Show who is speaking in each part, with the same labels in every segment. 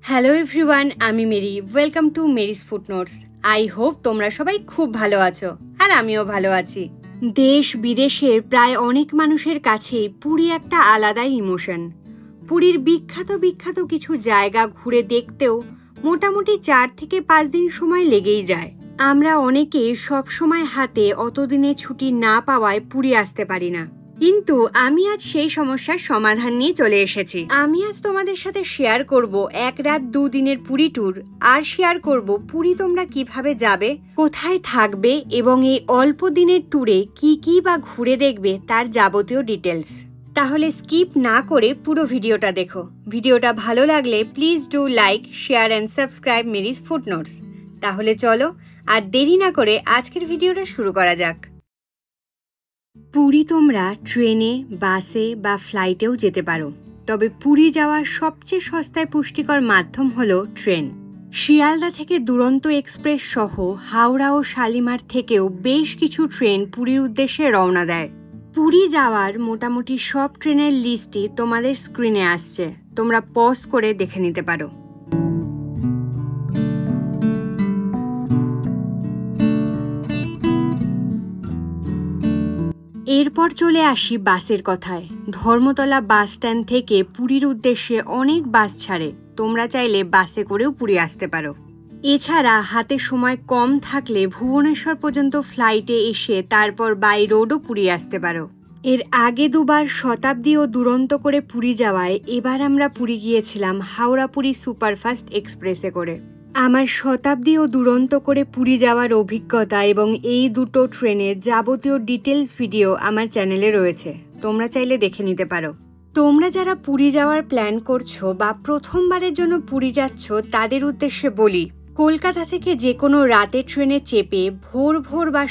Speaker 1: Hello everyone, আমি Mary. Welcome to Mary's Food Notes. I hope তোমরা সবাই খুব ভালো আছো, আর আমিও ভালো আছি। দেশ বিদেশের প্রায় অনেক মানুষের কাছে পুরী একটা আলাদা ইমোশন। পুরীর বিখ্যাত কিছু জায়গা ঘুরে দেখতেও মোটামুটি 4 থেকে 5 দিন সময় লেগেই যায়। আমরা অনেকে সব সময় হাতে অতদিনে ছুটি না পাওয়ায় পুরী আসতে পারি না, কিন্তু আমি আজ সেই সমস্যার সমাধান নিয়ে চলে এসেছি। আমি আজ তোমাদের সাথে শেয়ার করব 1 রাত 2 দিনের পুরী ট্যুর, আর শেয়ার করব পুরী তোমরা কিভাবে যাবে, কোথায় থাকবে এবং এই অল্প দিনের ট্যুরে কি বা ঘুরে দেখবে তার যাবতীয় ডিটেলস। তাহলে স্কিপ না করে পুরো ভিডিওটা দেখো। ভিডিওটা ভালো লাগলে please do like, share and subscribe Mary's Food Notes. তাহলে চলো আর দেরি না করে আজকের ভিডিওটা শুরু করা যাক। পুরী তোমরা ট্রেনে, বাসে বা ফ্লাইটেও যেতে পারো, তবে পুরী যাওয়ার সবচেয়ে সস্তায় পুষ্টিকর মাধ্যম হলো ট্রেন। শিয়ালদা থেকে দুরন্ত এক্সপ্রেস সহ হাওড়া ও শালিমার থেকেও বেশ কিছু ট্রেন পুরীর উদ্দেশ্যে রওনা দেয়। পুরী যাওয়ার মোটামুটি সব ট্রেনের লিস্টই তোমাদের স্ক্রিনে আসছে, তোমরা পজ করে দেখে নিতে পারো। এরপর চলে আসি বাসের কথায়। ধর্মতলা বাস স্ট্যান্ড থেকে পুরীর উদ্দেশ্যে অনেক বাস ছাড়ে, তোমরা চাইলে বাসে করেও পুরী আসতে পারো। এছাড়া হাতে সময় কম থাকলে ভুবনেশ্বর পর্যন্ত ফ্লাইটে এসে তারপর বাই রোডও পুরী আসতে পারো। এর আগে দুবার শতাব্দী ও দুরন্ত করে পুরী যাওয়ায় এবার আমরা পুরী গিয়েছিলাম হাওড়া পুরী সুপারফাস্ট এক্সপ্রেসে করে। আমার শতাব্দী ও দুরন্ত করে পুরী যাওয়ার অভিজ্ঞতা এবং এই দুটো ট্রেনের যাবতীয় ডিটেলস ভিডিও আমার চ্যানেলে রয়েছে, তোমরা চাইলে দেখে নিতে পারো। তোমরা যারা পুরী যাওয়ার প্ল্যান করছো বা প্রথমবারের জন্য পুরী যাচ্ছ তাদের উদ্দেশ্যে বলি, কলকাতা থেকে যে কোনো রাতের ট্রেনে চেপে ভোর বা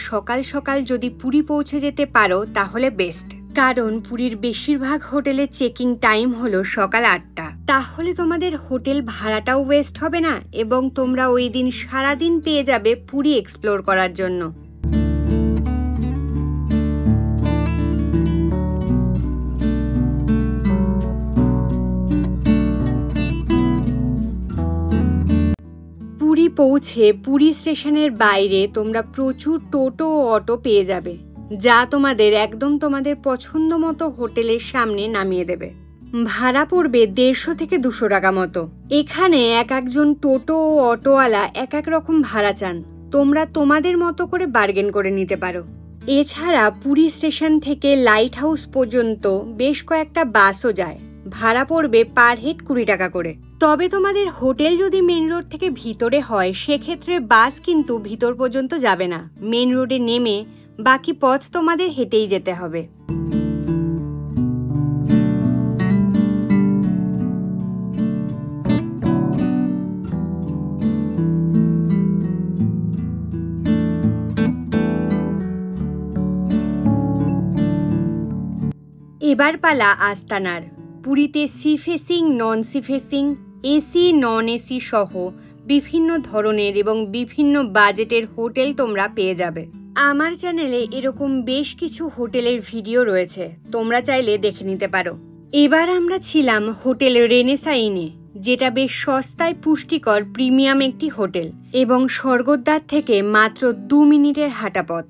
Speaker 1: সকাল যদি পুরী পৌঁছে যেতে পারো তাহলে বেস্ট, কারণ পুরীর বেশিরভাগ হোটেলের চেকিং টাইম হলো সকাল 8টা। তাহলে তোমাদের হোটেল ভাড়াটাও ওয়েস্ট হবে না এবং তোমরা ওই দিন সারাদিন পেয়ে যাবে পুরী এক্সপ্লোর করার জন্য। পুরী পৌঁছে পুরী স্টেশনের বাইরে তোমরা প্রচুর টোটো ও অটো পেয়ে যাবে, যা তোমাদের একদম তোমাদের পছন্দ মতো হোটেলের সামনে নামিয়ে দেবে। ভাড়া পড়বে 150 থেকে 200 টাকা মতো। এখানে একজন টোটো ও অটোওয়ালা এক রকম ভাড়া চান, তোমরা তোমাদের মতো করে বার্গেন করে নিতে পারো। এছাড়া পুরী স্টেশন থেকে লাইট হাউস পর্যন্ত বেশ কয়েকটা বাসও যায়, ভাড়া পড়বে পার হেড 20 টাকা করে। তবে তোমাদের হোটেল যদি মেন রোড থেকে ভিতরে হয় সেক্ষেত্রে বাস কিন্তু ভিতর পর্যন্ত যাবে না, মেন রোডে নেমে বাকি পথ তোমাদের হেঁটেই যেতে হবে। এবার পালা আস্তানার। পুরীতে sea facing, non sea facing, AC, non AC সহ বিভিন্ন ধরনের এবং বিভিন্ন বাজেটের হোটেল তোমরা পেয়ে যাবে। আমার চ্যানেলে এরকম বেশ কিছু হোটেলের ভিডিও রয়েছে, তোমরা চাইলে দেখে নিতে পারো। এবার আমরা ছিলাম হোটেল রেনেসা ইনে, যেটা বেশ সস্তায় পুষ্টিকর প্রিমিয়াম একটি হোটেল এবং স্বর্গদ্বার থেকে মাত্র 2 মিনিটের হাঁটা পথ।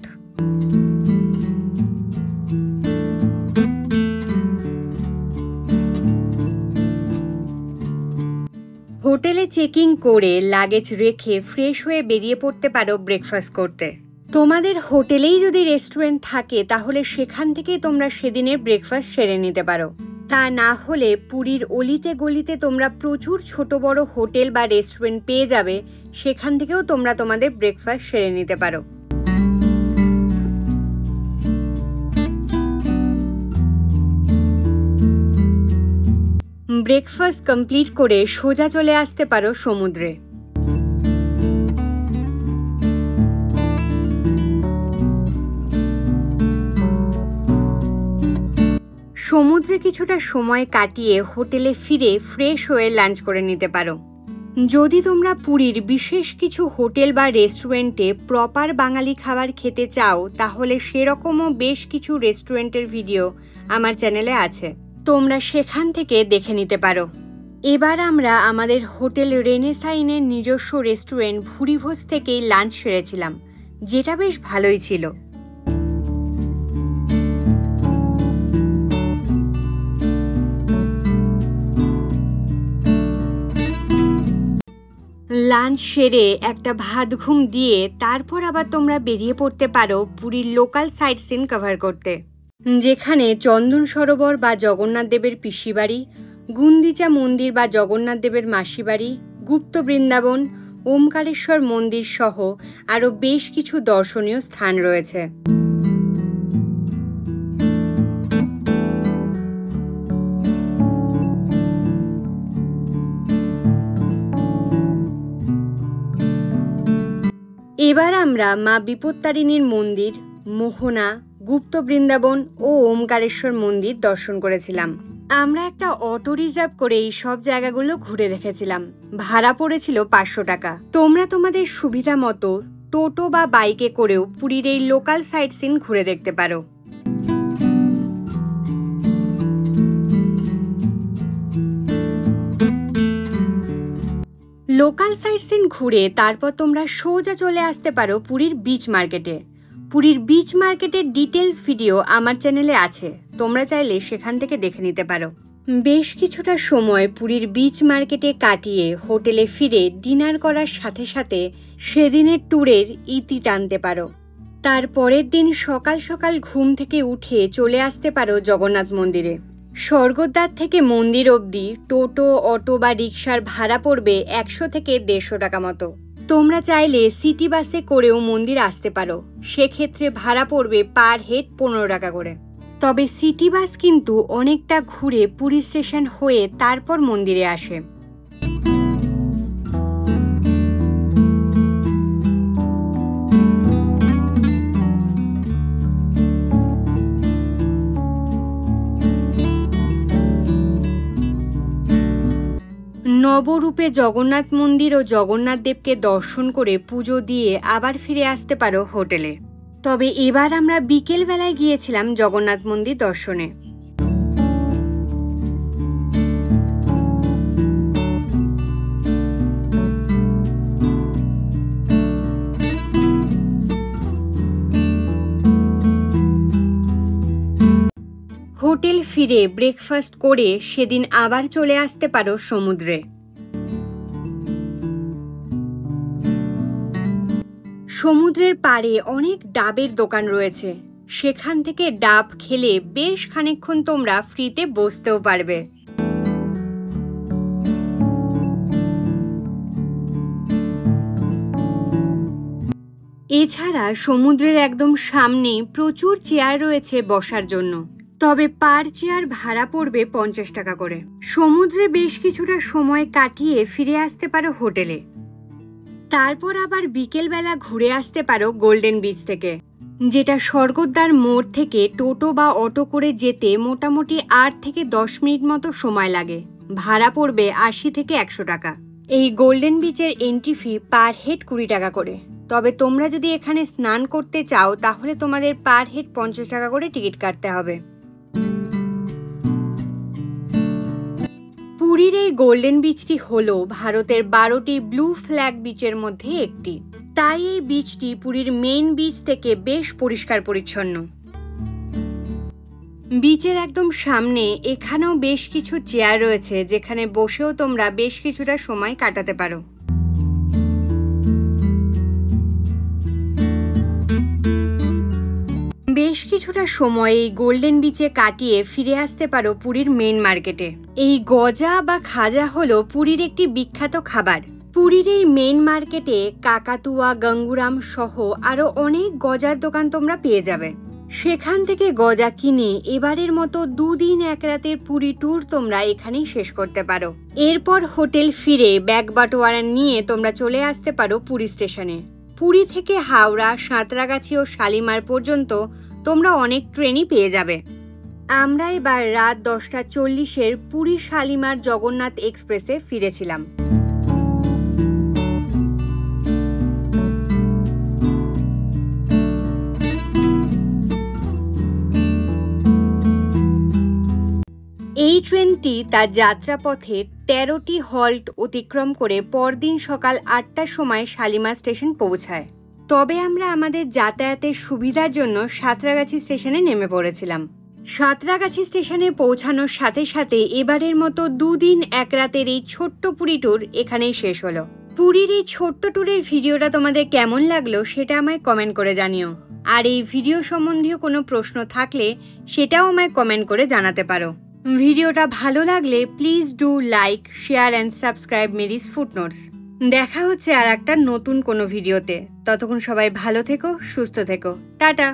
Speaker 1: হোটেলে চেকিং করে লাগেজ রেখে ফ্রেশ হয়ে বেরিয়ে পড়তে পারো ব্রেকফাস্ট করতে। তোমাদের হোটেলেই যদি রেস্টুরেন্ট থাকে তাহলে সেখান থেকেই তোমরা সেদিনের ব্রেকফাস্ট সেরে নিতে পারো। তা না হলে পুরীর অলিতে গলিতে তোমরা প্রচুর ছোট বড় হোটেল বা রেস্টুরেন্ট পেয়ে যাবে, সেখান থেকেও তোমরা তোমাদের ব্রেকফাস্ট সেরে নিতে পারো। ব্রেকফাস্ট কমপ্লিট করে সোজা চলে আসতে পারো সমুদ্রে। সমুদ্রে কিছুটা সময় কাটিয়ে হোটেলে ফিরে ফ্রেশ হয়ে লাঞ্চ করে নিতে পারো। যদি তোমরা পুরীর বিশেষ কিছু হোটেল বা রেস্টুরেন্টে প্রপার বাঙালি খাবার খেতে চাও তাহলে সেরকমও বেশ কিছু রেস্টুরেন্টের ভিডিও আমার চ্যানেলে আছে, তোমরা সেখান থেকে দেখে নিতে পারো। এবার আমরা আমাদের হোটেল রেনেসাইনের নিজস্ব রেস্টুরেন্ট ভুরিভোজ থেকেই লাঞ্চ সেরেছিলাম, যেটা বেশ ভালোই ছিল। লাঞ্চ সেরে একটা ভাত ঘুম দিয়ে তারপর আবার তোমরা বেরিয়ে পড়তে পারো পুরীর লোকাল সাইট সিন কভার করতে, যেখানে চন্দন সরোবর বা জগন্নাথ দেবের পিসিবাড়ি, গুন্দিচা মন্দির বা জগন্নাথ দেবের মাসিবাড়ি, গুপ্ত বৃন্দাবন, ওমকারেশ্বর মন্দির সহ আরও বেশ কিছু দর্শনীয় স্থান রয়েছে। এবার আমরা মা বিপত্তারিণীর মন্দির, মোহনা, গুপ্ত বৃন্দাবন ও ওমকারেশ্বর মন্দির দর্শন করেছিলাম। আমরা একটা অটো রিজার্ভ করে এই সব জায়গাগুলো ঘুরে দেখেছিলাম। ভাড়া পড়েছিল 500 টাকা। তোমরা তোমাদের সুবিধা মতো টোটো বা বাইকে করেও পুরীর এই লোকাল সাইট সিন ঘুরে দেখতে পারো। লোকাল সাইট সিন ঘুরে তারপর তোমরা সোজা চলে আসতে পারো পুরীর বিচ মার্কেটে। পুরীর বিচ মার্কেটের ডিটেলস ভিডিও আমার চ্যানেলে আছে, তোমরা চাইলে সেখান থেকে দেখে নিতে পারো। বেশ কিছুটা সময় পুরীর বিচ মার্কেটে কাটিয়ে হোটেলে ফিরে ডিনার করার সাথে সাথে সেদিনের ট্যুরের ইতি টানতে পারো। তার পরের দিন সকাল সকাল ঘুম থেকে উঠে চলে আসতে পারো জগন্নাথ মন্দিরে। স্বর্গদ্বার থেকে মন্দির অবধি টোটো, অটো বা রিক্সার ভাড়া পড়বে 100 থেকে 150 টাকা মতো। তোমরা চাইলে সিটি বাসে করেও মন্দির আসতে পারো, সেক্ষেত্রে ভাড়া পড়বে পার হেড 15 টাকা করে। তবে সিটি বাস কিন্তু অনেকটা ঘুরে পুরী স্টেশন হয়ে তারপর মন্দিরে আসে। নবরূপে জগন্নাথ মন্দির ও জগন্নাথ দেবকে দর্শন করে পুজো দিয়ে আবার ফিরে আসতে পারো হোটেলে। তবে এবার আমরা বিকেল বেলায় গিয়েছিলাম জগন্নাথ মন্দির দর্শনে। হোটেল ফিরে ব্রেকফাস্ট করে সেদিন আবার চলে আসতে পারো সমুদ্রে। সমুদ্রের পাড়ে অনেক ডাবের দোকান রয়েছে, সেখান থেকে ডাব খেলে বেশ খানিকক্ষণ তোমরা ফ্রিতে বসতেও পারবে। এছাড়া সমুদ্রের একদম সামনেই প্রচুর চেয়ার রয়েছে বসার জন্য, তবে পার চেয়ার ভাড়া পড়বে 50 টাকা করে। সমুদ্রে বেশ কিছুটা সময় কাটিয়ে ফিরে আসতে পারো হোটেলে। তারপর আবার বিকেলবেলা ঘুরে আসতে পারো গোল্ডেন বিচ থেকে, যেটা স্বর্গদ্বার মোড় থেকে টোটো বা অটো করে যেতে মোটামুটি 8 থেকে 10 মিনিট মতো সময় লাগে। ভাড়া পড়বে 80 থেকে 100 টাকা। এই গোল্ডেন বিচের এন্ট্রি ফি পার হেড 20 টাকা করে। তবে তোমরা যদি এখানে স্নান করতে চাও তাহলে তোমাদের পার হেড 50 টাকা করে টিকিট কাটতে হবে। পুরীর এই গোল্ডেন বিচটি হলো ভারতের 12টি ব্লু ফ্ল্যাগ বিচের মধ্যে একটি, তাই এই বিচটি পুরীর মেইন বিচ থেকে বেশ পরিষ্কার পরিচ্ছন্ন। বিচের একদম সামনে এখানেও বেশ কিছু চেয়ার রয়েছে, যেখানে বসেও তোমরা বেশ কিছুটা সময় কাটাতে পারো। বেশ কিছুটা সময় এই গোল্ডেন বিচে কাটিয়ে ফিরে আসতে পারো পুরীর মেইন মার্কেটে। এই গজা বা খাজা হলো পুরীর একটি বিখ্যাত খাবার। পুরীর এই মেইন মার্কেটে কাকাতুয়া, গঙ্গুরাম সহ আরো অনেক গজার দোকান তোমরা পেয়ে যাবে। সেখান থেকে গজা কিনে এবারের মতো 2 দিন 1 রাতের পুরী ট্যুর তোমরা এখানেই শেষ করতে পারো। এরপর হোটেল ফিরে ব্যাগ বাটোয়ারা নিয়ে তোমরা চলে আসতে পারো পুরী স্টেশনে। পুরী থেকে হাওড়া, সাঁতরাগাছি ও শালিমার পর্যন্ত তোমরা অনেক ট্রেনই পেয়ে যাবে। আমরা এবার রাত 10:40 পুরী শালিমার জগন্নাথ এক্সপ্রেসে ফিরেছিলাম। এই এই ট্রেনটি তার যাত্রাপথে 13টি হল্ট অতিক্রম করে পরদিন সকাল 8টার সময় শালিমার স্টেশন পৌঁছায়। তবে আমরা আমাদের যাতায়াতের সুবিধার জন্য সাঁতরাগাছি স্টেশনে নেমে পড়েছিলাম। সাঁতরাগাছি স্টেশনে পৌঁছানোর সাথে সাথে এবারের মতো 2 দিন 1 রাতের এই ছোট্ট পুরী ট্যুর এখানেই শেষ হলো। পুরীর এই ছোট্ট ট্যুরের ভিডিওটা তোমাদের কেমন লাগলো সেটা আমায় কমেন্ট করে জানিও। আর এই ভিডিও সম্বন্ধীয় কোনো প্রশ্ন থাকলে সেটাও আমায় কমেন্ট করে জানাতে পারো। ভিডিওটা ভালো লাগলে please do like, share and subscribe Mary's footnotes. দেখা হচ্ছে আর একটা নতুন কোনো ভিডিওতে। ততক্ষণ সবাই ভালো থেকো, সুস্থ থেকো। টাটা।